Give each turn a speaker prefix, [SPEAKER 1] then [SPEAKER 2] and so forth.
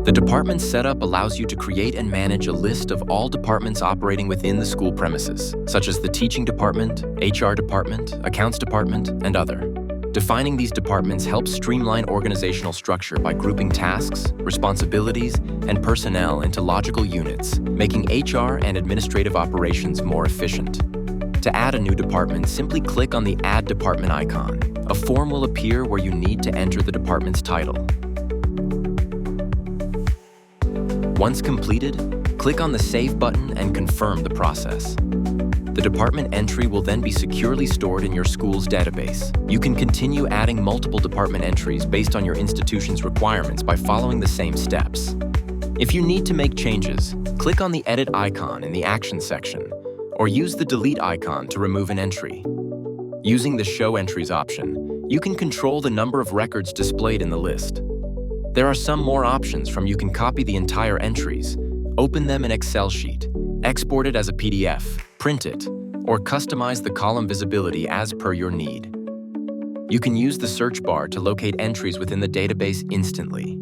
[SPEAKER 1] The department setup allows you to create and manage a list of all departments operating within the school premises, such as the teaching department, HR department, accounts department, and other. Defining these departments helps streamline organizational structure by grouping tasks, responsibilities, and personnel into logical units, making HR and administrative operations more efficient. To add a new department, simply click on the Add Department icon. A form will appear where you need to enter the department's title. Once completed, click on the Save button and confirm the process. The department entry will then be securely stored in your school's database. You can continue adding multiple department entries based on your institution's requirements by following the same steps. If you need to make changes, click on the Edit icon in the Actions section, or use the Delete icon to remove an entry. Using the Show Entries option, you can control the number of records displayed in the list. There are some more options from you can copy the entire entries, open them in Excel sheet, export it as a PDF, print it, or customize the column visibility as per your need. You can use the search bar to locate entries within the database instantly.